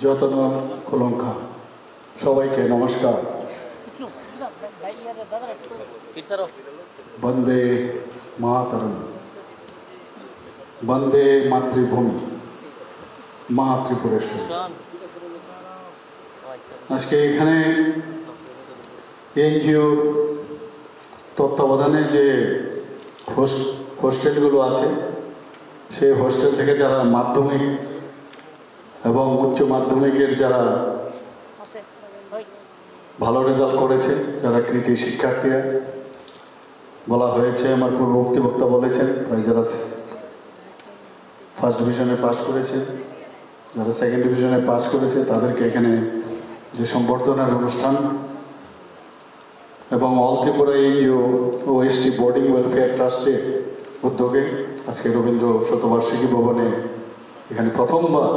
যতন কলঙ্কা সবাইকে নমস্কার। বন্দে মাতরম, বন্দে মাতৃভূমি, মা ত্রিপুরেশ্বরী। আজকে এখানে এনজিওর তত্ত্বাবধানে যে হোস্টেলগুলো আছে, সেই হোস্টেল থেকে যারা মাধ্যমিক এবং উচ্চ মাধ্যমিকের যারা ভালো রেজাল্ট করেছে, যারা কৃতি শিক্ষার্থীরা বলা হয়েছে, আমার পূর্ববর্তী বক্তা বলেছেন, যারা ফার্স্ট ডিভিশনে পাস করেছে, যারা সেকেন্ড ডিভিশনে পাস করেছে, তাদেরকে এখানে যে সম্বর্ধনার অনুষ্ঠান এবং অল ত্রিপুরা এনজিও ও এসটি বোর্ডিং ওয়েলফেয়ার ট্রাস্টের উদ্যোগে আজকে রবীন্দ্র শতবার্ষিকী ভবনে এখানে প্রথমবার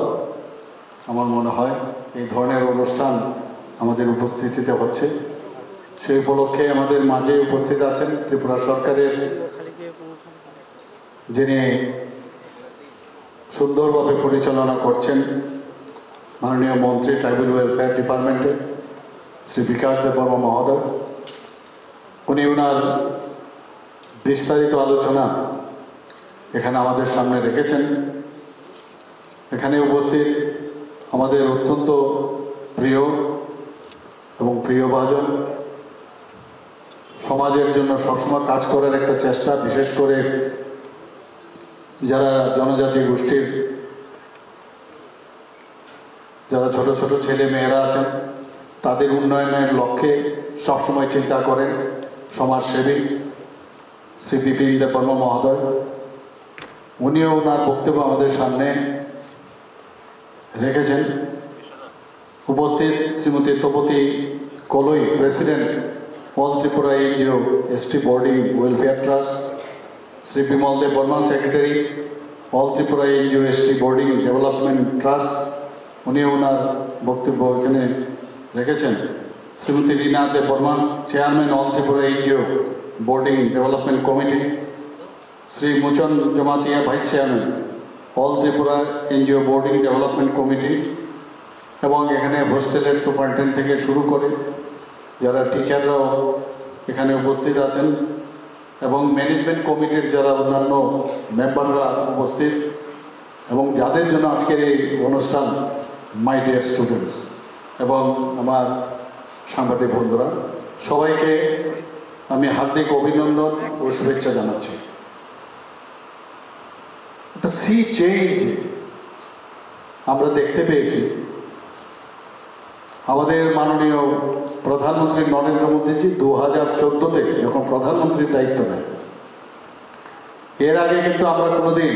আমার মনে হয় এই ধরনের অনুষ্ঠান আমাদের উপস্থিতিতে হচ্ছে। সেই উপলক্ষে আমাদের মাঝে উপস্থিত আছেন ত্রিপুরা সরকারের যিনি সুন্দরভাবে পরিচালনা করছেন মাননীয় মন্ত্রী ট্রাইবাল ওয়েলফেয়ার ডিপার্টমেন্টের শ্রী বিকাশ দেববর্মা মহোদয়। উনি ওনার বিস্তারিত আলোচনা এখানে আমাদের সামনে রেখেছেন। এখানে উপস্থিত আমাদের অত্যন্ত প্রিয় এবং প্রিয়ভাজন, সমাজের জন্য সবসময় কাজ করার একটা চেষ্টা, বিশেষ করে যারা জনজাতি গোষ্ঠীর যারা ছোট ছোট ছেলে মেয়েরা আছেন, তাদের উন্নয়নের লক্ষ্যে সবসময় চিন্তা করেন সমাজসেবী শ্রী বিপিন দেববর্মা মহোদয়। উনিও ওনার বক্তব্য আমাদের সামনে রেখেছেন। উপস্থিত Shrimati Tapati Kaloi, president all Tripura NGO ST boarding welfare trust, Shri Bimal Debbarma, secretary all Tripura NGO ST boarding development trust, উনিও ওনার বক্তব্য এখানে রেখেছেন। Shrimati Rina Debbarma, chairman all Tripura NGO boarding development committee, Shri Muchan Jamatia, vice chairman all Tripura NGO boarding development committee, এবং এখানে হোস্টেলের সুপারিনটেন্ডেন্ট থেকে শুরু করে যারা টিচাররাও এখানে উপস্থিত আছেন এবং ম্যানেজমেন্ট কমিটির যারা অন্যান্য মেম্বাররা উপস্থিত, এবং যাদের জন্য আজকের এই অনুষ্ঠান, মাই ডিয়ার স্টুডেন্টস এবং আমার সাংবাদিক বন্ধুরা, সবাইকে আমি হার্দিক অভিনন্দন ও শুভেচ্ছা জানাচ্ছি। একটা সি চেঞ্জ আমরা দেখতে পেয়েছি। আমাদের মাননীয় প্রধানমন্ত্রী নরেন্দ্র মোদীজি 2014-তে যখন প্রধানমন্ত্রীর দায়িত্ব নেয়, এর আগে কিন্তু আমরা কোনোদিন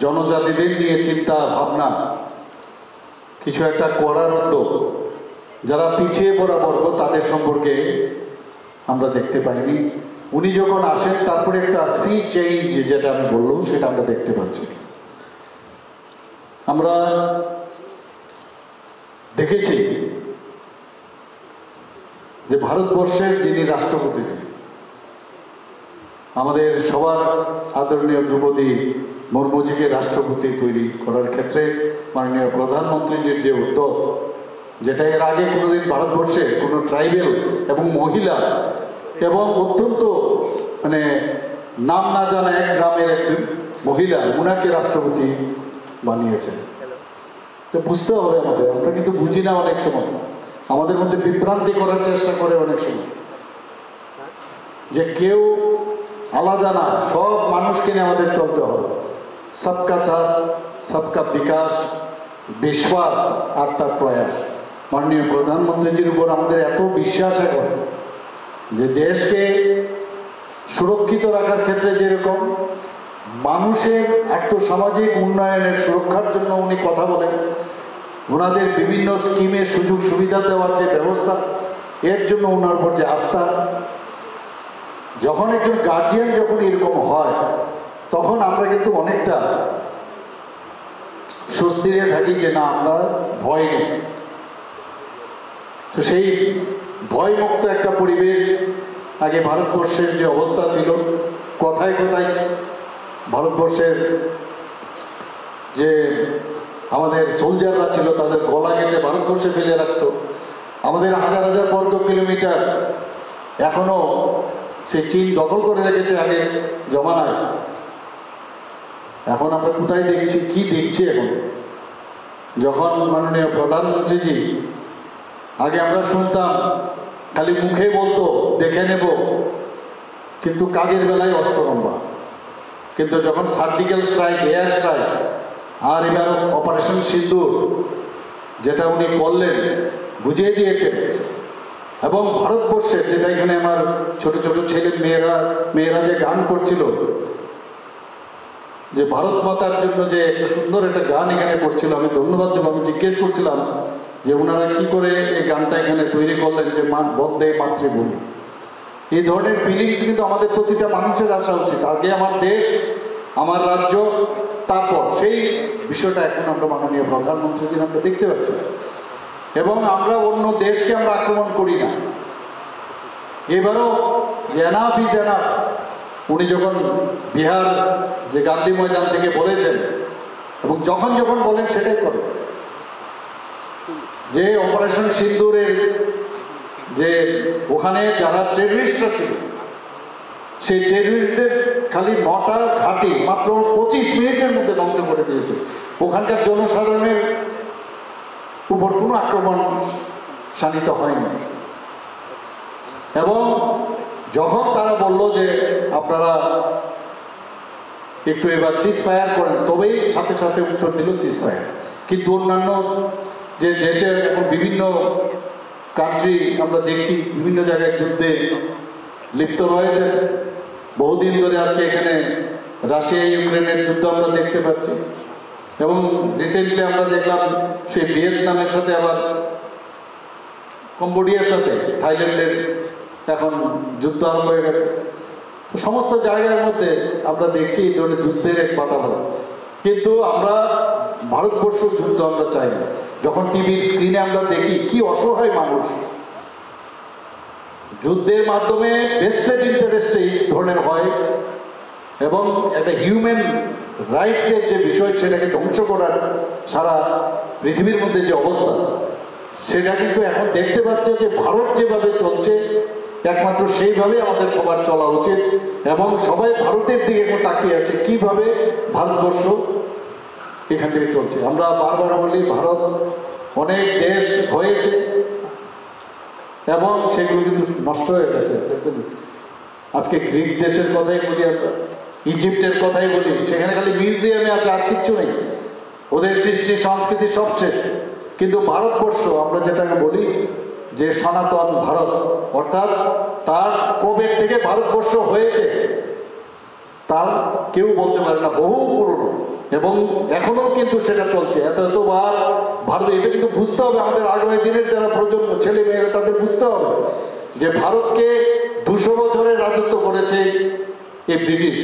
জনজাতিদের নিয়ে চিন্তা ভাবনা, কিছু একটা করার উদ্যোগ, যারা পিছিয়ে পড়া বর্গ তাদের সম্পর্কে আমরা দেখতে পাইনি। উনি যখন আসেন, তারপরে একটা সি চেঞ্জ যেটা আমি বললাম, সেটা আমরা দেখতে পাচ্ছি। আমরা দেখেছি যে ভারতবর্ষের যিনি রাষ্ট্রপতি, আমাদের সবার আদরণীয় দ্রৌপদী মুর্মুজিকে রাষ্ট্রপতি তৈরি করার ক্ষেত্রে মাননীয় প্রধানমন্ত্রীর যে উদ্যোগ, যেটা এর আগে কোনোদিন ভারতবর্ষে কোনো ট্রাইবেল এবং মহিলা এবং অত্যন্ত নাম না জানা এক গ্রামের এক মহিলা, ওনাকে রাষ্ট্রপতি বানিয়েছেন। তো বুঝতে হবে আমাদের, আমরা কিন্তু বুঝি না অনেক সময়, আমাদের মধ্যে বিভ্রান্তি করার চেষ্টা করে অনেক সময়, যে কেউ আলাদা না, সব মানুষকে নিয়ে আমাদের চলতে হবে। সবকা সাথ, সবকা বিকাশ, বিশ্বাস আর তার প্রয়াস। মাননীয় প্রধানমন্ত্রীজির উপর আমাদের এত বিশ্বাস এখন, যে দেশকে সুরক্ষিত রাখার ক্ষেত্রে যেরকম মানুষের আর্থসামাজিক উন্নয়নের সুরক্ষার জন্য উনি কথা বলেন, ওনাদের বিভিন্ন স্কিমে সুযোগ সুবিধা দেওয়ার যে ব্যবস্থা, এর জন্য ওনার উপর যে আস্থা, যখন একজন গার্জিয়ান যখন এরকম হয়, তখন আমরা কিন্তু অনেকটা স্বস্তিতে থাকি যে না, আমরা ভয় নেই। তো সেই ভয়মুক্ত একটা পরিবেশ আগে ভারতবর্ষের যে অবস্থা ছিল, কথায় কথায় ভারতবর্ষের যে আমাদের সোলজাররা ছিল তাদের গলা কেটে ভারতবর্ষে ফেলে রাখতো। আমাদের হাজার হাজার বর্গ কিলোমিটার এখনও সে চীন দখল করে রেখেছে আগে জমানায়। এখন আমরা কোথায় দেখছি, কি দেখছি এখন? যখন মাননীয় প্রধানমন্ত্রীজি, আগে আমরা শুনতাম খালি মুখে বলতো দেখে নেব, কিন্তু কাজের বেলায় অষ্টরম্ভা। কিন্তু যখন সার্জিক্যাল স্ট্রাইক, এয়ার স্ট্রাইক, আর এবার অপারেশন সিন্দুর যেটা উনি করলেন, বুঝিয়ে দিয়েছেন। এবং ভারতবর্ষের যেটা এখানে আমার ছোট ছোট ছেলে মেয়েরা যে গান করছিল, যে ভারত মাতার জন্য যে একটা সুন্দর একটা গান এখানে করছিল, আমি ধন্যবাদ দেব। আমি জিজ্ঞেস করছিলাম যে ওনারা কি করে এই গানটা এখানে তৈরি করলেন, যে বন্দে মাতৃভূমি। এই ধরনের ফিলিংস কিন্তু আমাদের প্রতিটা মানুষের আসা উচিত। আগে আমার দেশ, আমার রাজ্য, তারপর সেই বিষয়টা এখন আমরা মাননীয় প্রধানমন্ত্রীজির আমরা দেখতে পাচ্ছি। এবং আমরা অন্য দেশকে আমরা আক্রমণ করি না। এবারও এনাফ ইজ এনাফ উনি যখন বিহার যে গান্ধী ময়দান থেকে বলেছেন, এবং যখন যখন বলেন সেটাই করে, যে অপারেশন সিন্দুরের যে ওখানে যারা টেররিস্টরা ছিল, সেই টেররিস্টদের খালি 9টা ঘাঁটি মাত্র 25 মিনিটের মধ্যে ধ্বংস করে দিয়েছে। ওখানকার জনসাধারণের উপর কোনো আক্রমণ শানিত হয়নি। এবং যখন তারা বলল যে আপনারা একটু এবার সিজ ফায়ার করেন, তবেই সাথে সাথে উত্তর দিল সিজ ফায়ার। কিন্তু অন্যান্য যে দেশে এখন বিভিন্ন কান্ট্রি আমরা দেখছি বিভিন্ন জায়গায় যুদ্ধে লিপ্ত রয়েছে বহুদিন ধরে। আজকে এখানে রাশিয়া ইউক্রেনের যুদ্ধ আমরা দেখতে পাচ্ছি, এবং রিসেন্টলি আমরা দেখলাম সেই ভিয়েতনামের সাথে, আবার কম্বোডিয়ার সাথে থাইল্যান্ডের এখন যুদ্ধ আরম্ভ হয়ে গেছে। তো সমস্ত জায়গার মধ্যে আমরা দেখছি এই ধরনের যুদ্ধের এক বাতাবরণ। কিন্তু আমরা ভারতবর্ষ যুদ্ধ আমরা চাই না। যখন টিভির স্ক্রিনে আমরা দেখি কি অসহায় মানুষ, যুদ্ধের মাধ্যমে ভেস্টেড ইন্টারেস্ট এই ধরনের হয়, এবং একটা হিউম্যান রাইটসের যে বিষয় সেটাকে ধ্বংস করার সারা পৃথিবীর মধ্যে যে অবস্থা, সেটা কিন্তু এখন দেখতে পাচ্ছে যে ভারত যেভাবে চলছে একমাত্র সেইভাবে আমাদের সবার চলা উচিত। এবং সবাই ভারতের দিকে এখন তাকিয়ে আছে কিভাবে ভারতবর্ষ এখান থেকে চলছে। আমরা বারবার বলি ভারত অনেক দেশ হয়েছে এবং সেগুলো কিন্তু নষ্ট হয়ে গেছে। আজকে গ্রিক দেশের কথাই বলি, আমরা ইজিপ্টের কথাই বলি, সেখানে খালি মিউজিয়ামে আছে, আর কিচ্ছু নেই। ওদের কৃষ্টি সংস্কৃতি সব শেষ। কিন্তু ভারতবর্ষ আমরা যেটাকে বলি যে সনাতন ভারত, অর্থাৎ তার কবে থেকে ভারতবর্ষ হয়েছে তার কেউ বলতে পারে না, বহু পুরনো, এবং এখনো কিন্তু সেটা চলছে। এতবার ভারত, এটা কিন্তু বুঝতে হবে আমাদের আগামী দিনের যারা প্রজন্ম ছেলে মেয়েরা, তাদের বুঝতে হবে যে ভারতকে 200 বছরের রাজত্ব করেছে এই ব্রিটিশ,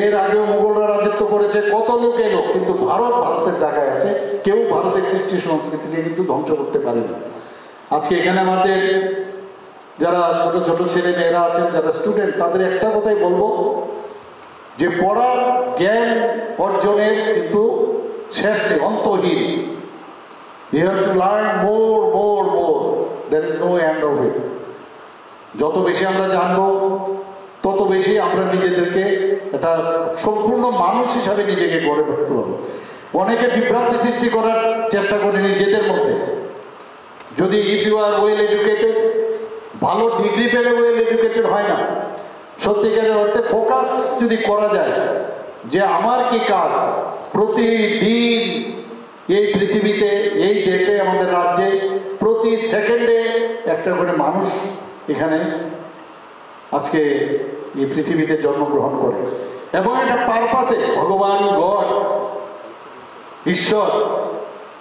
এর আগেও মুঘলরা রাজত্ব করেছে, কত লোক এলো, কিন্তু ভারত ভারতের জায়গায় আছে। কেউ ভারতের কৃষ্টি সংস্কৃতিকে কিন্তু ধ্বংস করতে পারেনি। আজকে এখানে আমাদের যারা ছোট ছোট ছেলে মেয়েরা আছেন, যারা স্টুডেন্ট, তাদের একটা কথাই বলবো যে পড়ার জ্ঞান অর্জনের কিন্তু শেষ নেই, অন্তহীন। You have to learn more. There is no end of it. যত বেশি আমরা জানবো তত বেশি আমরা নিজেদেরকে একটা সম্পূর্ণ মানুষ হিসাবে নিজেকে গড়ে তুলতে হবে। অনেকে বিভ্রান্তি সৃষ্টি করার চেষ্টা করে নিজেদের মধ্যে। যদি if you are well educated, ভালো ডিগ্রি পেলে ওয়েল এডুকেটেড হয় না। সত্যিকারের অর্থে ফোকাস যদি করা যায় যে আমার কি কাজ, প্রতিদিন এই পৃথিবীতে, এই দেশে, আমাদের রাজ্যে প্রতি সেকেন্ডে একটা করে মানুষ এখানে আজকে এই পৃথিবীতে জন্মগ্রহণ করে, এবং একটা পারপাসে ভগবান গড ঈশ্বর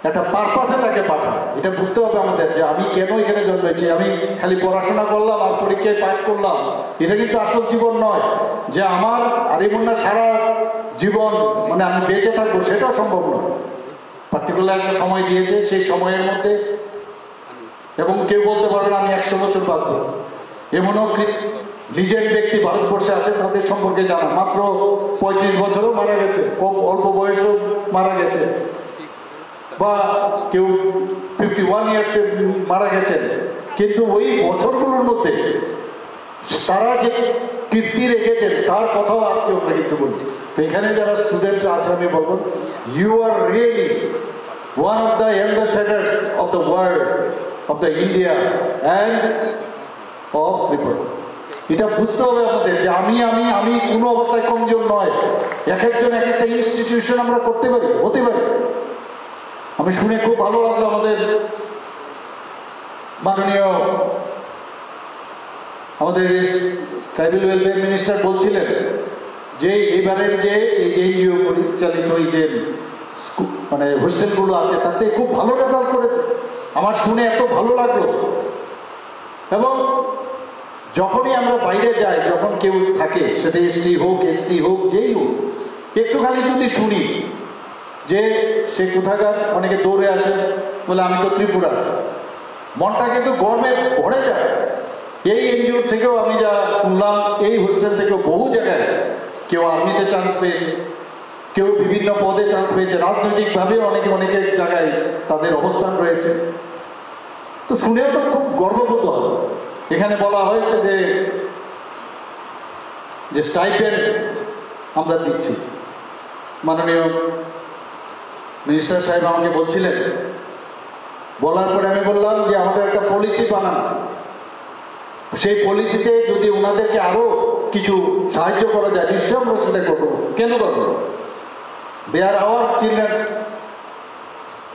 একটা পারপাসে তাকে পাঠায়। এটা বুঝতে হবে আমাদের যে আমি কেন এখানে জন্মেছি। আমি খালি পড়াশোনা করলাম আর পরীক্ষায় পাশ করলাম, এটা কিন্তু আসল জীবন নয়। যে আমার আর এমন না সারা জীবন মানে আমি বেঁচে থাকবো, সেটাও সম্ভব নয়। পার্টিকুলার একটা সময় দিয়েছে, সেই সময়ের মধ্যে, এবং কেউ বলতে পারবে না আমি 100 বছর বাঁচবো। এমনও লিজেন্ড ব্যক্তি ভারতবর্ষে আছে তাদের সম্পর্কে জানা, মাত্র 35 বছরও মারা গেছে, কম অল্প বয়সেও মারা গেছে, বা কেউ 51 ইয়ার্সে মারা গেছেন, কিন্তু ওই বছরগুলোর মধ্যে তারা যে কীর্তি রেখেছেন তার কথাও আজকে আমরা কিন্তু বলি। তো এখানে যারা স্টুডেন্টরা আছে আমি বলবো, you are really one of the ambassadors of the world, of the India and of Tripura. এটা বুঝতে হবে আমাদের যে আমি কোনো অবস্থায় কমজোর নয়। এক একজন এক একটা ইনস্টিটিউশন আমরা করতে পারি, হতে পারি। আমি শুনে খুব ভালো লাগলো আমাদের মাননীয় আমাদের ট্রাইবাল ওয়েলফেয়ার মিনিস্টার বলছিলেন যে এবারের যে এই যে এনজিও পরিচালিত এই যে মানে হোস্টেলগুলো আছে তাতে খুব ভালো রেজাল্ট করেছে। আমার শুনে এত ভালো লাগলো। এবং যখনই আমরা বাইরে যাই, যখন কেউ থাকে, সেটা এসসি হোক এসসি হোক যেই হোক, একটুখানি যদি শুনি যে সে কোথাকার, অনেকে দৌড়ে আসে বলে আমি তো ত্রিপুরা, মনটা কিন্তু গর্বে ভরে যায়। এই এনজিওর থেকেও আমি যা শুনলাম, এই হোস্টেল থেকেও বহু জায়গায় কেউ আর্মিতে চান্স পেয়েছে, কেউ বিভিন্ন পদে চান্স পেয়েছে, রাজনৈতিকভাবেও অনেকে জায়গায় তাদের অবস্থান রয়েছে। তো শুনেও তো খুব গর্ববোধ হয়। এখানে বলা হয়েছে যে স্টাইপেন্ড আমরা দিচ্ছি। মাননীয় মিনিস্টার সাহেব আমাকে বলছিলেন, বলার পরে আমি বললাম যে আমাদের একটা পলিসি বানান, সেই পলিসিতে যদি ওনাদেরকে আরো কিছু সাহায্য করা যায় নিশ্চয় আমরা সেটা করবো। কেন করবো? দে আর আওয়ার চিলড্রেন্স,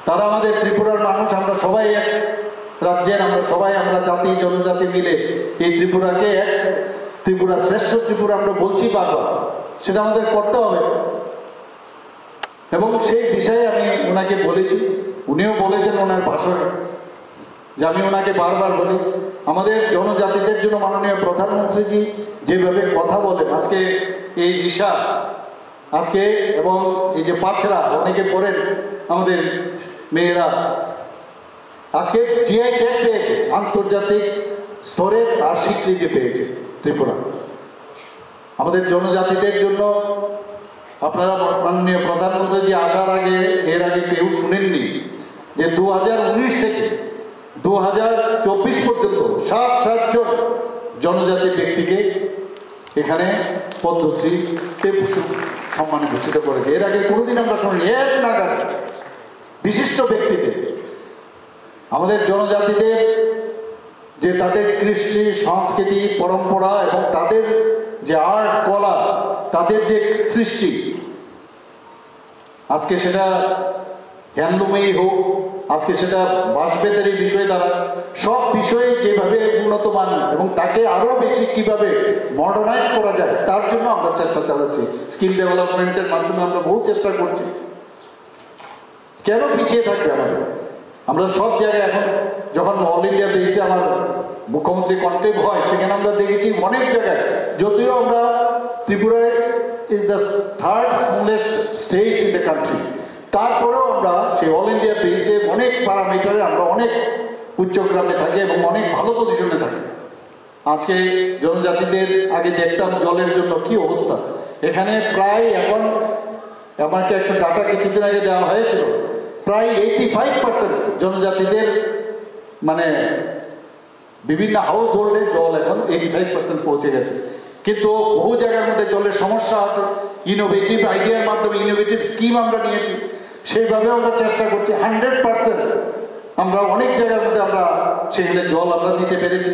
তারা আমাদের ত্রিপুরার মানুষ। আমরা সবাই এক রাজ্যের, আমরা জাতি জনজাতি মিলে এই ত্রিপুরাকে এক ত্রিপুরা, শ্রেষ্ঠ ত্রিপুরা আমরা বলছি বারবার, সেটা আমাদের করতে হবে। এবং সেই বিষয়ে আমি ওনাকে বলেছি, উনিও বলেছেন ওনার ভাষণে, যে আমি ওনাকে বারবার বলি আমাদের জনজাতিদের জন্য মাননীয় প্রধানমন্ত্রীজি যেভাবে কথা বলেন, আজকে এই রিসা আজকে এবং এই যে পাছরা অনেকে পড়েন আমাদের মেয়েরা, আজকে জিআই ট্যাগ পেয়েছে, আন্তর্জাতিক স্তরে তার স্বীকৃতি পেয়েছে ত্রিপুরা। আমাদের জনজাতিদের জন্য আপনারা মাননীয় প্রধানমন্ত্রীজি আসার আগে, এর আগে কেউ শুনেননি যে 2019 থেকে 2024 পর্যন্ত 7 জন জনজাতি ব্যক্তিকে এখানে পদ্মশ্রীতে সম্মানে ভূষিত করেছে। এর আগে কোনোদিন আমরা শুনিনি। এক নাগাদ বিশিষ্ট ব্যক্তিদের, আমাদের জনজাতিদের যে তাদের কৃষ্টি সংস্কৃতি পরম্পরা এবং তাদের যে আর্ট কলা, তাদের যে সৃষ্টি, আজকে সেটা হ্যান্ডলুমেই হোক, আজকে সেটা বাঁশবেতেরই বিষয়, দ্বারা সব বিষয়ে যেভাবে উন্নত মান এবং তাকে আরো বেশি কিভাবে মডার্নাইজ করা যায় তার জন্য আমরা চেষ্টা চালাচ্ছি। স্কিল ডেভেলপমেন্টের মাধ্যমে আমরা বহু চেষ্টা করছি। কেন পিছিয়ে থাকবে আমাদের? আমরা সব জায়গায় এখন যখন অল ইন্ডিয়াতে এসে আমার মুখ্যমন্ত্রী কন্টেক্ট হয়, সেখানে আমরা দেখেছি অনেক জায়গায়, যদিও আমরা ত্রিপুরায় is the 3rd smallest state in the country, তারপরেও আমরা সেই অল ইন্ডিয়া বেসে অনেক প্যারামিটারে আমরা অনেক উচ্চগ্রামে থাকি এবং অনেক ভালো পজিশনে থাকি। আজকে জনজাতিদের আগে দেখতাম জলের জন্য কি অবস্থা। এখানে প্রায় এখন আমাকে একটা ডাটা কিছুদিন আগে দেওয়া হয়েছিল, প্রায় 85% জনজাতিদের মানে বিভিন্ন হাউস হোল্ডে জল এখন 85% পৌঁছে গেছে। কিন্তু বহু জায়গার মধ্যে জলের সমস্যা আছে। ইনোভেটিভ আইডিয়ার মাধ্যমে ইনোভেটিভ স্কিম আমরা নিয়েছি, সেইভাবে আমরা চেষ্টা করছি। 100% আমরা অনেক জায়গার মধ্যে আমরা সেখানে জল আমরা দিতে পেরেছি।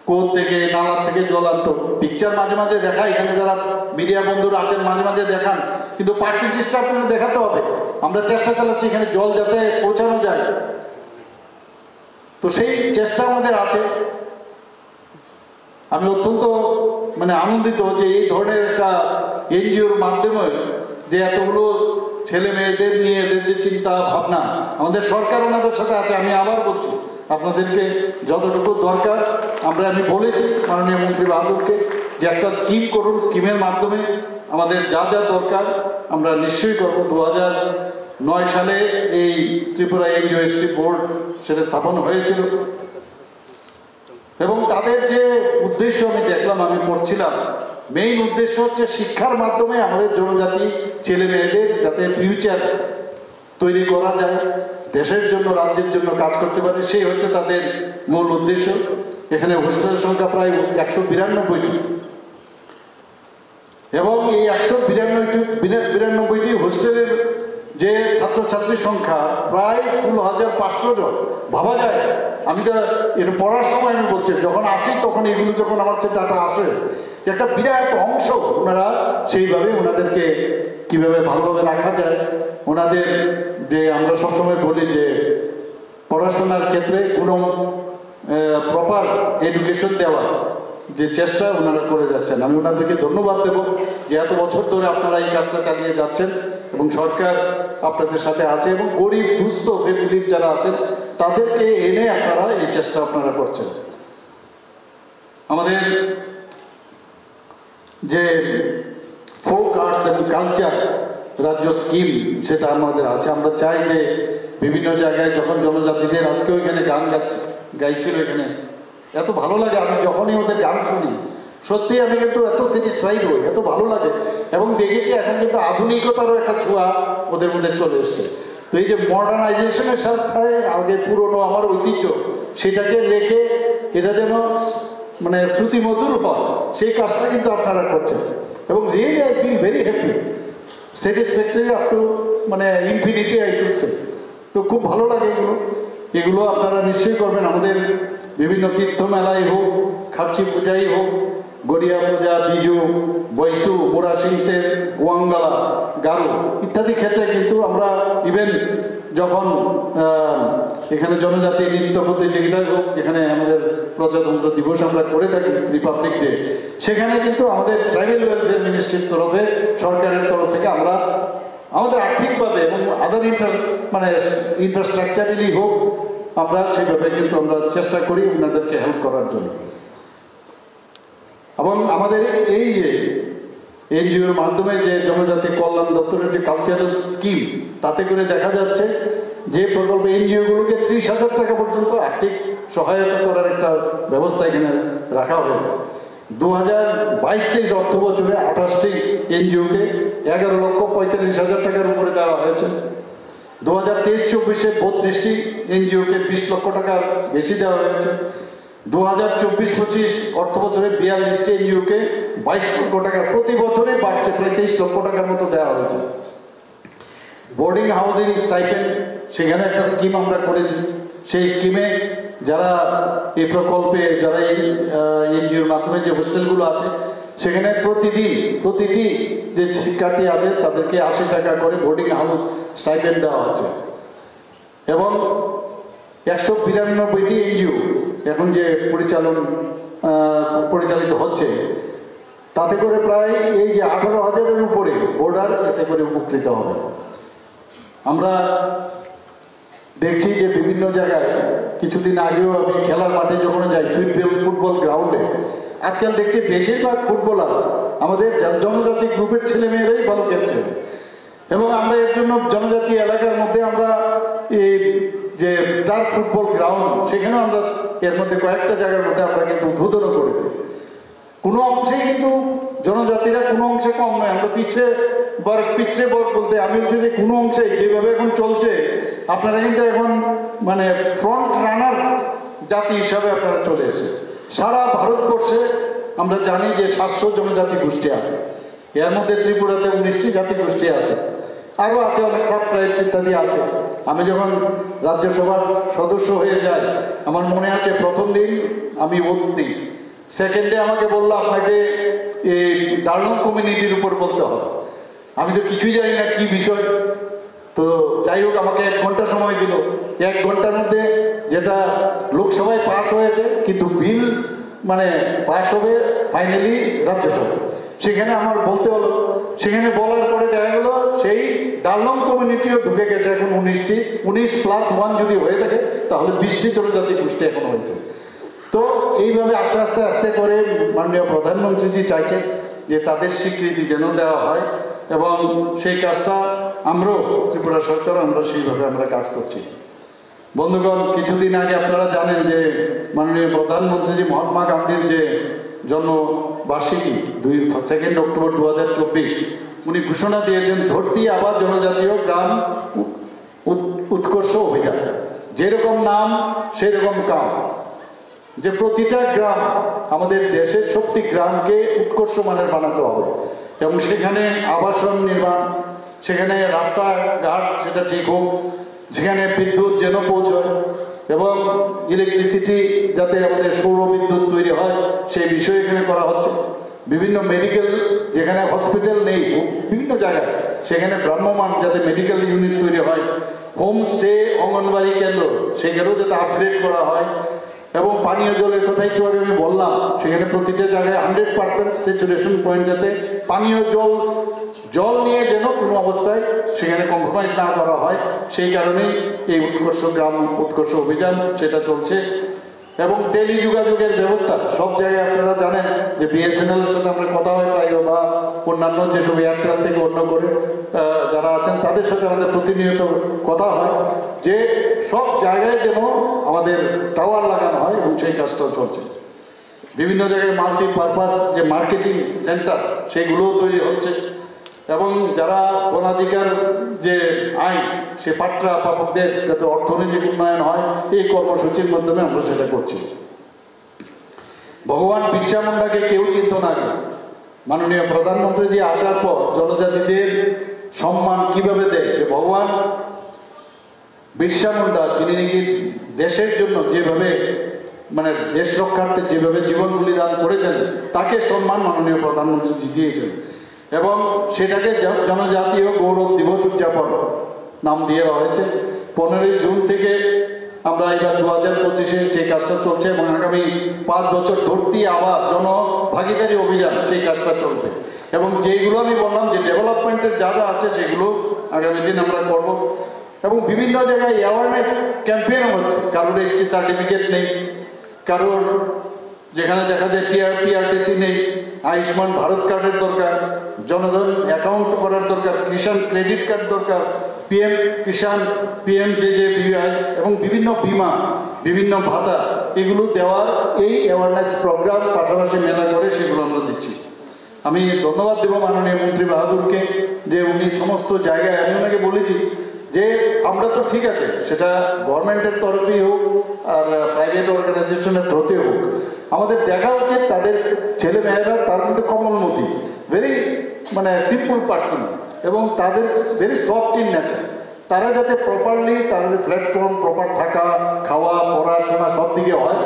কোথ থেকে নালার থেকে জল আনতো, পিকচার মাঝে মাঝে দেখা, এখানে যারা মিডিয়া বন্ধুরা আছেন মাঝে মাঝে দেখান, কিন্তু পার্সেন্টেজটা আপনারা দেখাতে হবে। আমরা চেষ্টা চালাচ্ছি এখানে জল যাতে পৌঁছানো যায়, তো সেই চেষ্টা আমাদের আছে। আমি অত্যন্ত আনন্দিত যে এই ধরনের একটা এনজিওর মাধ্যমে যে এতগুলো ছেলে মেয়েদের নিয়ে এদের যে চিন্তা ভাবনা, আমাদের সরকার ওনাদের সাথে আছে। আমি আবার বলছি, আপনাদেরকে যতটুকু দরকার আমি বলেছি মাননীয় মন্ত্রী বাহাদুরকে যে একটা স্কিম করুন, স্কিমের মাধ্যমে আমাদের যা যা দরকার আমরা নিশ্চয়ই করবো। 2009 সালে এই ত্রিপুরা এনজিওএসটি বোর্ড সেটা স্থাপন হয়েছিল। এবং তাদের যে উদ্দেশ্য আমি দেখলাম, আমি পড়ছিলাম, মেইন উদ্দেশ্য হচ্ছে শিক্ষার মাধ্যমে আমাদের জনজাতি ছেলে মেয়েদের যাতে ফিউচার তৈরি করা যায়, দেশের জন্য রাজ্যের জন্য কাজ করতে পারে, সেই হচ্ছে তাদের মূল উদ্দেশ্য। এখানে হোস্টেলের সংখ্যা প্রায় 192টি এবং এই 192টি হোস্টেলের যে ছাত্রছাত্রীর সংখ্যা প্রায় 16,500 জন। ভাবা যায়, আমি তো এটা পড়ার সময় আমি বলছি, যখন আসি তখন এগুলো যখন আমার কাছে ডাটা আসে, একটা বিরাট অংশ ওনারা সেইভাবে ওনাদেরকে কিভাবে ভালোভাবে রাখা যায়, ওনাদের যে আমরা সবসময় বলি যে পড়াশোনার ক্ষেত্রে কোনো প্রপার এডুকেশন দেওয়া যে চেষ্টা ওনারা করে যাচ্ছেন, আমি ওনাদেরকে ধন্যবাদ দেব যে এত বছর ধরে আপনারা এই কাজটা চালিয়ে যাচ্ছেন এবং সরকার আপনাদের সাথে আছে এবং গরিব দুস্থ ফ্যামিলির যারা আছেন তাদেরকে এনে আপনারা এই চেষ্টা আপনারা করছেন। আমাদের যে ফোক আর্টস এবং কালচার রাজ্য স্কিম সেটা আমাদের আছে। আমরা চাই যে বিভিন্ন জায়গায় যখন জনজাতিদের, আজকেও এখানে গান গাইছিল, এখানে এত ভালো লাগে, আমি যখনই ওদের গান শুনি সত্যি আমি কিন্তু এত স্যাটিসফাইড হই, এত ভালো লাগে। এবং দেখেছি এখন কিন্তু আধুনিকতারও একটা ছোঁয়া ওদের মধ্যে চলে এসছে। তো এই যে মডার্নাইজেশনের সাথে আগে পুরনো আমার ঐতিহ্য সেটাকে রেখে এটা যেন মানে শ্রুতিমধুর হয়, সেই কাজটা কিন্তু আপনারা করছেন এবং really I feel very happy, satisfactory up to মানে ইনফিনিটি আই শুড সে। তো খুব ভালো লাগে এগুলো আপনারা নিশ্চয়ই করবেন। আমাদের বিভিন্ন তীর্থ মেলাই হোক, খাপচি পূজাই হোক, গড়িয়া পূজা, বিজু, বৈশু, মোরাশিংতে, ওয়াঙ্গালা, গারো ইত্যাদি ক্ষেত্রে কিন্তু আমরা ইভেন যখন এখানে জনজাতি নৃত্য প্রতিযোগিতা হোক, যেখানে আমাদের প্রজাতন্ত্র দিবস আমরা করে থাকি, রিপাবলিক ডে, সেখানে কিন্তু আমাদের ট্রাইবেল ওয়েলফেয়ার মিনিস্ট্রির তরফে, সরকারের তরফ থেকে আমরা আমাদের আর্থিকভাবে এবং আদার ইনফ্রাস্ট্রাকচারালি হোক, আমরা সেইভাবে কিন্তু আমরা চেষ্টা করি ওনাদেরকে হেল্প করার জন্য। এবং আমাদের এই যে এনজিওর মাধ্যমে যে জনজাতি কল্যাণ দপ্তরের যে কালচারাল স্কিম, তাতে করে দেখা যাচ্ছে যে প্রকল্পে এনজিওগুলোকে 30,000 টাকা পর্যন্ত আর্থিক সহায়তা করার একটা ব্যবস্থা এখানে রাখা হয়েছে। 2022-23 অর্থ বছরে 28টি এনজিওকে 11,45,000 টাকার উপরে দেওয়া হয়েছে। 2023-24-এ 32টি এনজিওকে 20 লক্ষ টাকার বেশি দেওয়া হয়েছে। 2024-25 অর্থ বছরে 42টি এনজিওকে 22 লক্ষ টাকা, প্রতি বছরে বাড়ছে, প্রায় 23 লক্ষ টাকার মতো দেওয়া হয়েছে। বোর্ডিং হাউজিং স্টাইপেন্ড, সেখানে একটা স্কিম আমরা করেছি। সেই স্কিমে যারা এই প্রকল্পে, যারা এই এনজিওর মাধ্যমে যে হোস্টেলগুলো আছে, সেখানে প্রতিটি যে শিক্ষার্থী আছে তাদেরকে 80 টাকা করে বোর্ডিং হাউস স্টাইপেন্ড দেওয়া হচ্ছে। এবং 192টি এনজিও এখন যে পরিচালিত হচ্ছে, তাতে করে প্রায় এই যে 18,000-এর উপরে বোর্ডার এতে করে উপকৃত হবে। আমরা দেখছি যে বিভিন্ন জায়গায়, কিছুদিন আগেও আমি খেলার মাঠে যখন যাই, ফুটবল গ্রাউন্ডে, আজকাল দেখছি বেশিরভাগ ফুটবলার আমাদের জনজাতি গ্রুপের ছেলেমেয়েরাই ভালো খেলছে। এবং আমরা এর জন্য জনজাতি এলাকার মধ্যে আমরা এই যে টার্ফ ফুটবল গ্রাউন্ড, সেখানেও আমরা এর মধ্যে কয়েকটা জায়গার মধ্যে আমরা কিন্তু উদ্বোধনও করেছি। কোনো অংশেই কিন্তু জনজাতিরা কোনো অংশে কম নয়। আমরা পিছড়ে বর্গ বলতে আমি বলছি যে কোনো অংশে যেভাবে এখন চলছে, আপনারা কিন্তু এখন মানে ফ্রন্ট রানার জাতি হিসাবে আপনারা চলে এসেছে। সারা ভারতবর্ষে আমরা জানি যে 700 জনজাতি গোষ্ঠী আছে, এর মধ্যে ত্রিপুরাতে 19টি জাতি গোষ্ঠী আছে, আরও আছে অনেক সাব ট্রাইব ইত্যাদি আছে। আমি যখন রাজ্যসভার সদস্য হয়ে যাই, আমার মনে আছে প্রথম দিন আমি ভোট দিই, সেকেন্ডে আমাকে বললো আপনাকে এই ডার্লং কমিউনিটির উপর বলতে হবে। আমি তো কিছুই জানি না কি বিষয়। তো যাই হোক, আমাকে 1 ঘন্টা সময় দিল। 1 ঘন্টার মধ্যে যেটা লোকসভায় পাস হয়েছে, কিন্তু বিল মানে পাস হবে ফাইনালি রাজ্যসভায়, সেখানে আমার বলতে হলো। সেখানে বলার পরে দেখা গেল সেই ডার্লং কমিউনিটিও ঢুকে গেছে এখন 19টি, 19+1 যদি হয়ে থাকে তাহলে 20টি জনজাতি গোষ্ঠী এখন হয়েছে। তো এইভাবে আস্তে আস্তে আস্তে করে মাননীয় প্রধানমন্ত্রীজি চাইছেন যে তাদের স্বীকৃতি যেন দেওয়া হয়, এবং সেই কাজটা আমরাও ত্রিপুরা সরকার আমরা সেইভাবে আমরা কাজ করছি। বন্ধুগণ, কিছুদিন আগে আপনারা জানেন যে মাননীয় প্রধানমন্ত্রী জি মহাত্মা গান্ধীর যে জন্মবার্ষিকী 2 অক্টোবর 2024 উনি ঘোষণা দিয়েছেন ধরতি আবার জনজাতীয় গ্রাম উৎকর্ষ অভিযান। যেরকম নাম সেরকম কাম, যে প্রতিটা গ্রাম আমাদের দেশের সবটি গ্রামকে উৎকর্ষ মানের বানাতে হবে এবং সেখানে আবাসন নির্মাণ, সেখানে রাস্তাঘাট সেটা ঠিক হোক, যেখানে বিদ্যুৎ যেন পৌঁছয় এবং ইলেকট্রিসিটি যাতে আমাদের সৌর বিদ্যুৎ তৈরি হয় সেই বিষয়ে এখানে করা হচ্ছে। বিভিন্ন মেডিকেল, যেখানে হসপিটাল নেই বিভিন্ন জায়গায় সেখানে ভ্রাম্যমান যাতে মেডিকেল ইউনিট তৈরি হয়, হোমস্টে, অঙ্গনবাড়ি কেন্দ্র সেখানেও যাতে আপগ্রেড করা হয় এবং পানীয় জলের কথা একটু আগে আমি বললাম, সেখানে প্রতিটা জায়গায় 100% স্যাচুরেশন পয়েন্ট, যাতে পানীয় জল নিয়ে যেন কোনো অবস্থায় সেখানে কম্প্রোমাইজ না করা হয়। সেই কারণেই এই উৎকর্ষ গ্রাম উৎকর্ষ অভিযান সেটা চলছে। এবং টেলি যোগাযোগের ব্যবস্থা সব জায়গায় আপনারা জানেন যে বিএসএনএল এর সাথে আমরা কথা হয় প্রায়, বা অন্যান্য যেসব এয়ারটেল থেকে অন্য করে যারা আছেন তাদের সাথে আমাদের প্রতিনিয়ত কথা হয় যে সব জায়গায় যেন আমাদের টাওয়ার লাগানো হয় এবং সেই কাজটাও চলছে। বিভিন্ন জায়গায় মাল্টিপারপাস যে মার্কেটিং সেন্টার সেগুলোও তৈরি হচ্ছে এবং যারা বনাধিকার যে আইন সে পাট্রা পাপকদের যাতে অর্থনৈতিক উন্নয়ন হয় এই কর্মসূচির মাধ্যমে আমরা সেটা করছি। ভগবান বিরসা মুন্ডাকে কেউ চিনত না, মাননীয় প্রধানমন্ত্রী জি আসার পর জনজাতিদের সম্মান কিভাবে দেয়, যে ভগবান বিরসা মুন্ডা যিনি নাকি দেশের জন্য যেভাবে মানে দেশ রক্ষার্থে যেভাবে জীবন বলিদান করেছেন তাকে সম্মান মাননীয় প্রধানমন্ত্রী জি দিয়েছেন এবং সেটাকে জনজাতীয় গৌরব দিবস উদযাপন নাম দেওয়া হয়েছে। 15ই জুন থেকে আমরা এবার 2025-এ সেই কাজটা চলছে এবং আগামী 5 বছর ধরতি আবার জনভাগিদারি অভিযান সেই কাজটা চলবে এবং যেইগুলো আমি বললাম যে ডেভেলপমেন্টের যা যা আছে সেগুলো আগামী দিন আমরা করব এবং বিভিন্ন জায়গায় অ্যাওয়ারনেস ক্যাম্পেইনও হচ্ছে। কারোর এসটি সার্টিফিকেট নেই, কারোর যেখানে দেখা যায় পিআরটিসি নেই, আয়ুষ্মান ভারত কার্ডের দরকার, জনধন অ্যাকাউন্ট করার দরকার, কিষাণ ক্রেডিট কার্ড দরকার, পিএম কিষাণ, পিএমজেজেবিওয়াই এবং বিভিন্ন বিমা, বিভিন্ন ভাতা এগুলো দেওয়ার এই অ্যাওয়ারনেস প্রোগ্রাম পাশাপাশি মেলা করে সেগুলো আমরা দিচ্ছি। আমি ধন্যবাদ দেব মাননীয় মন্ত্রী বাহাদুরকে যে উনি সমস্ত জায়গায়, আমি ওনাকে বলেছি যে আমরা তো ঠিক আছে সেটা গভর্নমেন্টের তরফেই হোক আর প্রাইভেট অর্গানাইজেশনের থ্রুতে হোক, আমাদের দেখা উচিত তাদের ছেলে মেয়েরা তার মধ্যে কমলমতি, ভেরি মানে সিম্পল পার্সন এবং তাদের ভেরি সফট ইন নেচার, তারা যাতে প্রপারলি তাদের প্ল্যাটফর্ম প্রপার থাকা, খাওয়া, পড়াশোনা সব দিকে হয়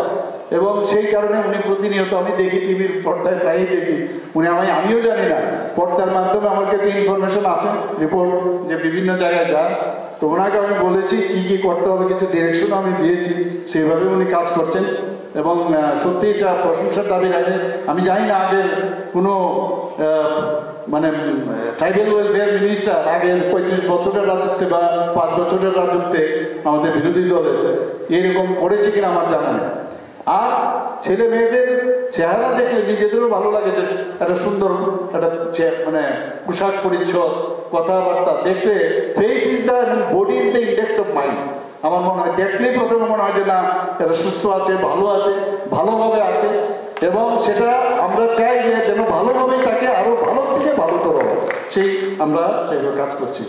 এবং সেই কারণে উনি প্রতিনিয়ত, আমি দেখি টিভির পর্দায় প্রায়ই দেখি উনি, আমিও জানি না, পর্দার মাধ্যমে আমার কাছে ইনফরমেশন আসে, রিপোর্ট যে বিভিন্ন জায়গায় যান, তো ওনাকে আমি বলেছি কী কী করতে হবে, কিছু ডিরেকশনও আমি দিয়েছি, সেইভাবে উনি কাজ করছেন এবং সত্যি এটা প্রশংসার দাবি রাখে। আমি জানি না আগের কোনো মানে ট্রাইবাল ওয়েলফেয়ার মিনিস্টার আগের 35 বছরের রাজত্বে বা 5 বছরের রাজত্বে আমাদের বিরোধী দলের এরকম করেছে কিনা আমার জানা নেই। আর ছেলে মেয়েদের চেহারা দেখলে নিজেদেরও ভালো লাগে যে একটা সুন্দর একটা মানে পোশাক পরিচ্ছদ, কথাবার্তা দেখতে, face is the body is the index of mind. আমার মনে হয় দেখলেই প্রথমে মনে হয় যে না এটা সুস্থ আছে, ভালোভাবে আছে এবং সেটা আমরা চাই যে যেন ভালোভাবেই তাকে আরো ভালো থেকে ভালোতর হবে, সেই আমরা সেগুলো কাজ করছি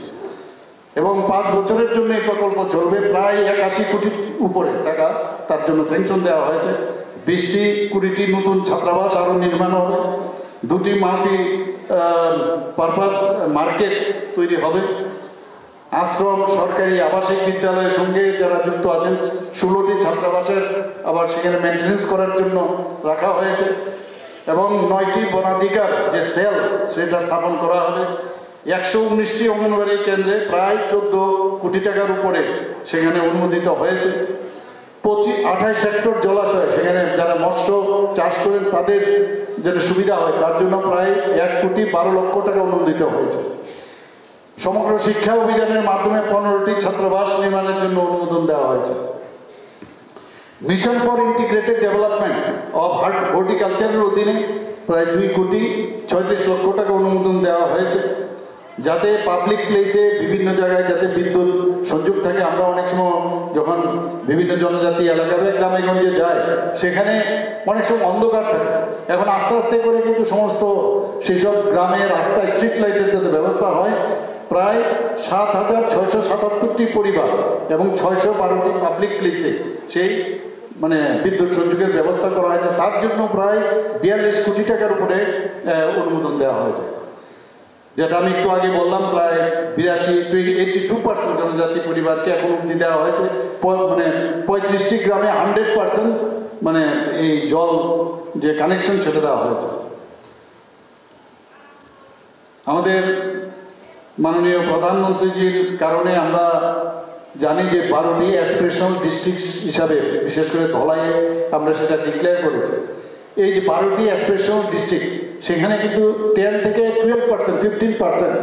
এবং 5 বছরের জন্য এই প্রকল্প চলবে। প্রায় 81 কোটির উপরে টাকা তার জন্য স্যাংশন দেওয়া হয়েছে। 20টি কুড়িটি নতুন ছাত্রাবাস আরও নির্মাণ হবে, 2টি মাল্টি পারপাস মার্কেট তৈরি হবে, আশ্রম, সরকারি আবাসিক বিদ্যালয়ের সঙ্গে যারা যুক্ত আছেন 16টি ছাত্রাবাসের আবার সেখানে মেনটেন্যান্স করার জন্য রাখা হয়েছে এবং 9টি বনাধিকার যে সেল সেটা স্থাপন করা হবে। 119টি অঙ্গনবাড়ি কেন্দ্রে প্রায় 14 কোটি টাকার উপরে সেখানে অনুমোদিত হয়েছে। 28 হেক্টর জলাশয়, সেখানে যারা মৎস্য চাষ করেন তাদের যেন সুবিধা হয় তার জন্য প্রায় 1,12,00,000 টাকা অনুমোদিত হয়েছে। সমগ্র শিক্ষা অভিযানের মাধ্যমে 15টি ছাত্রাবাস নির্মাণের জন্য অনুমোদন দেওয়া হয়েছে। Mission for integrated development of হর্টিকালচারের অধীনে প্রায় 2,36,00,000 টাকা অনুমোদন দেওয়া হয়েছে। যাতে পাবলিক প্লেসে বিভিন্ন জায়গায় যাতে বিদ্যুৎ সংযোগ থাকে। আমরা অনেক সময় যখন বিভিন্ন জনজাতি এলাকায় গ্রামে গঞ্জে যাই, সেখানে অনেক সময় অন্ধকার থাকে। এখন আস্তে আস্তে করে কিন্তু সমস্ত সেসব গ্রামের রাস্তায় স্ট্রিট লাইটের যাতে ব্যবস্থা হয়। প্রায় 7,677টি পরিবার এবং 612টি পাবলিক প্লেসে সেই মানে বিদ্যুৎ সংযোগের ব্যবস্থা করা হয়েছে। তার জন্য প্রায় 42 কোটি টাকার উপরে অনুমোদন দেওয়া হয়েছে। যেটা আমি একটু আগে বললাম, প্রায় 82% জনজাতি পরিবারকে এখন অবধি দেওয়া হয়েছে। মানে 35টি গ্রামে 100% মানে এই জল যে কানেকশন সেটা দেওয়া হয়েছে। আমাদের মাননীয় প্রধানমন্ত্রীজির কারণে আমরা জানি যে 12টি অ্যাসপিরেশনাল ডিস্ট্রিক্ট হিসাবে, বিশেষ করে ধলাইয়ে আমরা সেটা ডিক্লেয়ার করেছি। এই যে 12টি অ্যাসপিরেশনাল ডিস্ট্রিক্ট, সেখানে কিন্তু 10 থেকে 12%, 15%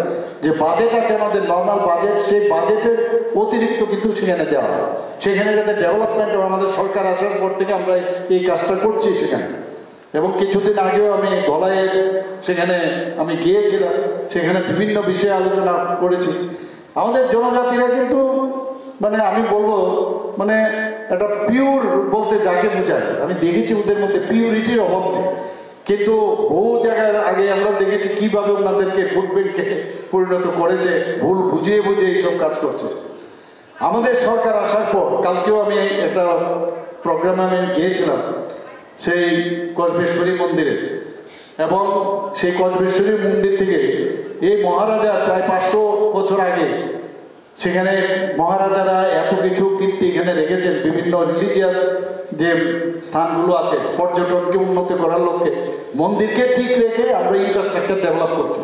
যে বাজেট আছে আমাদের নর্মাল বাজেট, সেই বাজেটের অতিরিক্ত কিন্তু সেখানে দেওয়া হয়। সেখানে যাতে ডেভেলপমেন্ট, আমাদের সরকার আসার পর থেকে আমরা এই কাজটা করছি সেখানে। এবং কিছুদিন আগেও আমি ধলাইয়ে সেখানে আমি গিয়েছিলাম, সেখানে বিভিন্ন বিষয়ে আলোচনা করেছি। আমাদের জনজাতিরা কিন্তু মানে আমি বলবো মানে একটা পিওর বলতে যাকে বোঝায়, আমি দেখেছি ওদের মধ্যে পিউরিটির অভাব নেই। কিন্তু বহু জায়গায় আগে আমরা দেখেছি কিভাবে ওনাদেরকে ভোট ব্যাংকে পরিণত করেছে, ভুল বুঝিয়ে বুঝিয়ে এইসব কাজ করছে। আমাদের সরকার আসার পর কালকেও আমি একটা প্রোগ্রামে আমি গিয়েছিলাম সেই কসবেশ্বরী মন্দিরে, এবং সেই কসবেশ্বরী মন্দির থেকে এই মহারাজা প্রায় 500 বছর আগে সেখানে মহারাজারা এত কিছু কীর্তি এখানে রেখেছেন। বিভিন্ন রিলিজিয়াস যে স্থানগুলো আছে, পর্যটনকে উন্নত করার লক্ষ্যে মন্দিরকে ঠিক রেখে আমরা ইনফ্রাস্ট্রাকচার ডেভেলপ করছি।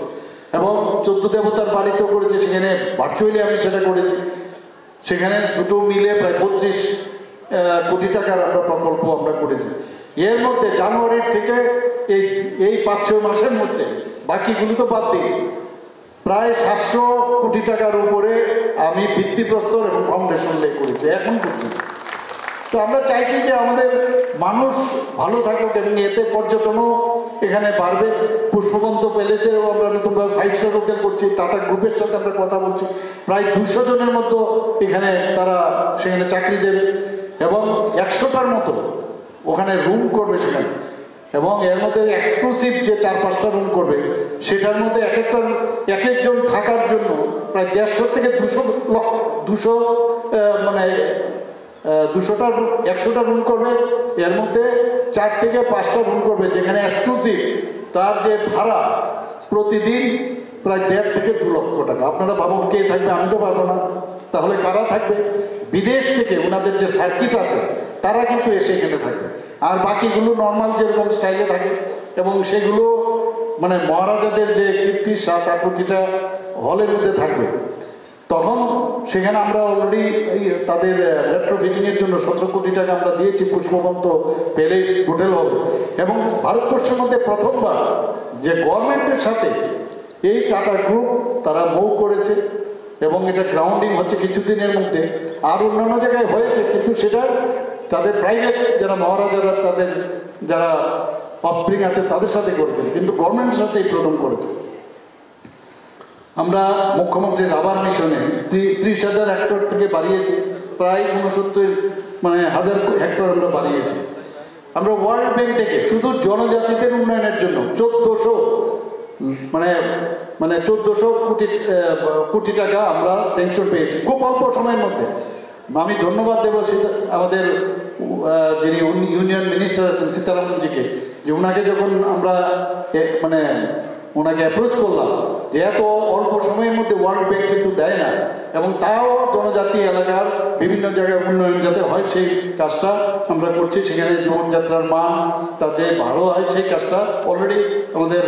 এবং 14 দেবতার বাড়িতেও করেছি, সেখানে ভার্চুয়ালি আমি সেটা করেছি। সেখানে দুটো মিলে প্রায় 32 কোটি টাকার আমরা প্রকল্প আমরা করেছি। এর মধ্যে জানুয়ারির থেকে এই 5-6 মাসের মধ্যে, বাকিগুলো তো বাদ দিই, প্রায় 700 কোটি টাকার উপরে আমি ভিত্তিপ্রস্তর এবং ফাউন্ডেশন লে করেছি এখন পর্যন্ত। তো আমরা চাইছি যে আমাদের মানুষ ভালো থাকুক এবং এতে পর্যটনও এখানে বাড়বে। পুষ্পবন্ত প্যালেসেও আমরা নতুনভাবে 5 স্টার হোটেল করছি, টাটা গ্রুপের সাথে আমরা কথা বলছি। প্রায় 200 জনের মতো এখানে তারা সেখানে চাকরি দেবে এবং 100টার মতো ওখানে রুম করবে সেখানে। এবং এর মধ্যে এক্সক্লুসিভ যে 4-5টা রুম করবে, সেটার মধ্যে এক একজন থাকার জন্য প্রায় 150 থেকে 200 মানে 100টা রুম করবে। এর মধ্যে 4 থেকে 5টা রুম করবে যেখানে এক্সক্লুসিভ তার যে ভাড়া প্রতিদিন প্রায় 1.5 থেকে 2 লক্ষ টাকা। আপনারা ভাবুন কে থাকবে, আমি তো পারবো না, তাহলে কারা থাকবে? বিদেশ থেকে ওনাদের যে সার্কিট আছে তারা কিন্তু এসে এখানে থাকবে। আর বাকিগুলো নর্মাল যেরকম স্টাইলে থাকে, এবং সেগুলো মানে মহারাজাদের যে কীর্তি তার প্রতিটা হলের মধ্যে থাকবে। তখন সেখানে আমরা অলরেডি তাদের রেট্রোফিটিংয়ের জন্য 17 কোটি টাকা আমরা দিয়েছি পুষ্পবন্ত প্যালেস হোটেল হবে। এবং ভারতবর্ষের মধ্যে প্রথমবার যে গভর্নমেন্টের সাথে এই টাটা গ্রুপ তারা মুভ করেছে, এবং এটা গ্রাউন্ডিং হচ্ছে কিছুদিনের মধ্যে। আর অন্যান্য জায়গায় হয়েছে, কিন্তু সেটা তাদের প্রাইভেট যারা মহারাজারা তাদের যারা অফস্প্রিং আছে তাদের সাথে করেছেন, কিন্তু গভর্নমেন্টের সাথেই প্রথম করেছে। আমরা মুখ্যমন্ত্রী রাবার মিশনে 30,000 হেক্টর থেকে বাড়িয়েছি, প্রায় 69 মানে 1000 হেক্টর আমরা বাড়িয়েছি। আমরা ওয়ার্ল্ড ব্যাংক থেকে শুধু জনজাতিদের উন্নয়নের জন্য 1400 কোটি টাকা আমরা স্যাংশন পেয়েছি খুব অল্প সময়ের মধ্যে। আমি ধন্যবাদ দেবো আমাদের যিনি ইউনিয়ন মিনিস্টার আছেন সীতারামনজিকে, যে ওনাকে যখন আমরা মানে ওনাকে অ্যাপ্রোচ করলাম যে এত অল্প সময়ের মধ্যে ওয়ার্ল্ড ব্যাংক কিন্তু দেয় না, এবং তাও জনজাতি এলাকার বিভিন্ন জায়গায় উন্নয়ন যাতে হয় সেই কাজটা আমরা করছি। সেখানে জীবনযাত্রার মান তাতে ভালো হয়, সেই কাজটা অলরেডি আমাদের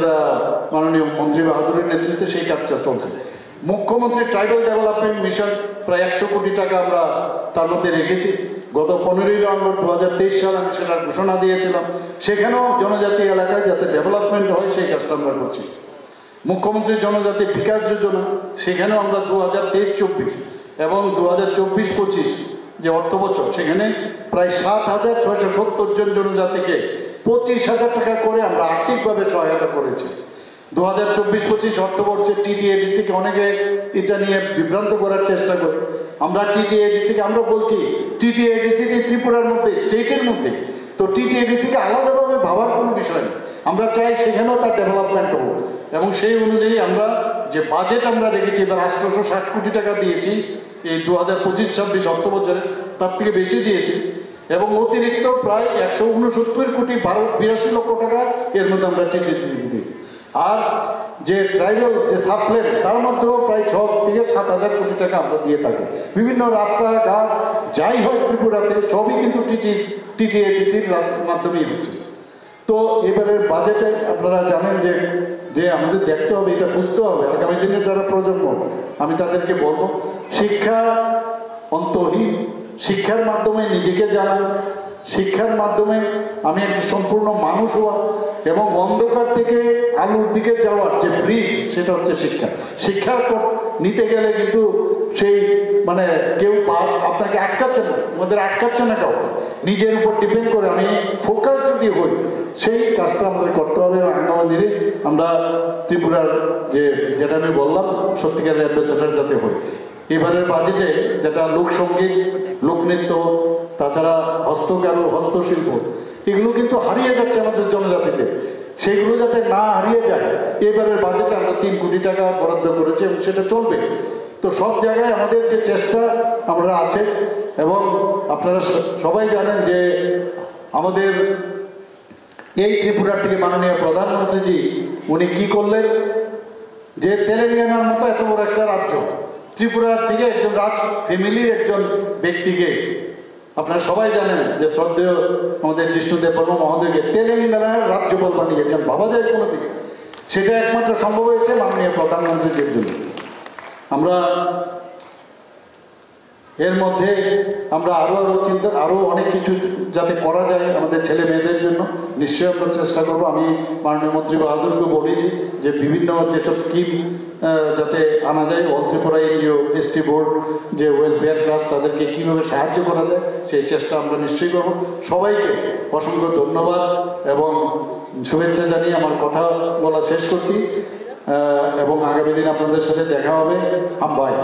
মাননীয় মন্ত্রী বাহাদুরের নেতৃত্বে সেই কাজটা চলছে। মুখ্যমন্ত্রী ট্রাইবাল ডেভেলপমেন্ট মিশন প্রায় 100 কোটি টাকা আমরা তার মধ্যে রেখেছি। গত 15ই নভেম্বর 2023 সালে আমি সেটার ঘোষণা দিয়েছিলাম। সেখানেও জনজাতি এলাকায় যাতে ডেভেলপমেন্ট হয় সেই কাজটা আমরা করছি। মুখ্যমন্ত্রী জনজাতি বিকাশ যোজনা, সেখানেও আমরা 2023-24 এবং 2024-25 যে অর্থ বছর, সেখানে প্রায় 7,670 জন জনজাতিকে 25,000 টাকা করে আমরা আর্থিকভাবে সহায়তা করেছি। 2024-25 অর্থবর্ষে টিটিএডিসিকে অনেকে এটা নিয়ে বিভ্রান্ত করার চেষ্টা করে। আমরা টিটিএডিসিকে আমরা বলছি টিটিএডিসি ত্রিপুরার মধ্যে, স্টেটের মধ্যে, তো টিটিএডিসিকে আলাদাভাবে ভাবার কোনো বিষয় নেই। আমরা চাই সেখানেও তার ডেভেলপমেন্ট হোক, এবং সেই অনুযায়ী আমরা যে বাজেট আমরা রেখেছি, এবার 860 কোটি টাকা দিয়েছি এই 2025-26 অর্থবছরে, তার থেকে বেশি দিয়েছি, এবং অতিরিক্ত প্রায় 169 কোটি 82 লক্ষ টাকা এর মধ্যে আমরা টিটিএডিসিকে দিয়েছি। আর যে ট্রাইবাল যে সাবপ্লেন, তার মধ্যেও প্রায় 6 থেকে 7,000 কোটি টাকা আমরা দিয়ে থাকি। বিভিন্ন রাস্তাঘাট যাই হয় ত্রিপুরাতে সবই কিন্তু টিটিএডিসির মাধ্যমেই হচ্ছে। তো এবারের বাজেটে আপনারা জানেন যে আমাদের দেখতে হবে, এটা বুঝতে হবে আগামী দিনের যারা প্রজন্ম, আমি তাদেরকে বলবো শিক্ষা অন্তহীন, শিক্ষার মাধ্যমে নিজেকে জানা, শিক্ষার মাধ্যমে আমি একটা সম্পূর্ণ মানুষ হওয়া, এবং অন্ধকার থেকে আলোর দিকে যাওয়ার যে ব্রিজ, সেটা হচ্ছে শিক্ষা। শিক্ষা নিতে গেলে কিন্তু সেই মানে কেউ আপনাকে আটকাচ্ছে না, আমাদের আটকাচ্ছে না, কাউ নিজের উপর ডিপেন্ড করে আমি ফোকাস যদি হই, সেই কাজটা আমাদের করতে হবে। আগামী দিনে আমরা ত্রিপুরার যেটা আমি বললাম সত্যিকারের অ্যাম্বাসেডর যাতে হই। এবারের বাজেটে যেটা লোকসঙ্গীত, লোকনৃত্য, তাছাড়া হস্তকারু, হস্তশিল্প, এগুলো কিন্তু হারিয়ে যাচ্ছে আমাদের জনজাতিতে, সেগুলো যাতে না হারিয়ে যায় এবারের বাজেটে আমরা 3 কোটি টাকা বরাদ্দ করেছি, এবং সেটা চলবে। তো সব জায়গায় আমাদের যে চেষ্টা আমরা আছে, এবং আপনারা সবাই জানেন যে আমাদের এই ত্রিপুরার থেকে মাননীয় প্রধানমন্ত্রীজি উনি কি করলেন, যে তেলেঙ্গানার মতো এত বড় একটা রাজ্য, ত্রিপুরার থেকে একজন ফ্যামিলির একজন ব্যক্তিকে, আপনারা সবাই জানেন যে শ্রদ্ধেয় আমাদের জিষ্ণুদেব বর্মা মহোদয়কে তেলেঙ্গানার রাজ্যপাল বানিয়েছেন, ভাবা যায় কোনো দিকে? সেটা একমাত্র সম্ভব হয়েছে মাননীয় প্রধানমন্ত্রীর জন্য। আমরা এর মধ্যে আমরা আরও অনেক কিছু যাতে করা যায় আমাদের ছেলে মেয়েদের জন্য, নিশ্চয়ই আমরা চেষ্টা করবো। আমি মাননীয় মন্ত্রী বাহাদুরকে বলেছি যে বিভিন্ন যেসব স্কিম যাতে আনা যায়, all Tripura NGO, ST board, যে ওয়েলফেয়ার ক্লাস, তাদেরকে কীভাবে সাহায্য করা যায় সেই চেষ্টা আমরা নিশ্চয়ই করবো। সবাইকে অসংখ্য ধন্যবাদ এবং শুভেচ্ছা জানিয়ে আমার কথা বলা শেষ করছি, এবং আগামী দিন আপনাদের সাথে দেখা হবে। আমবাই।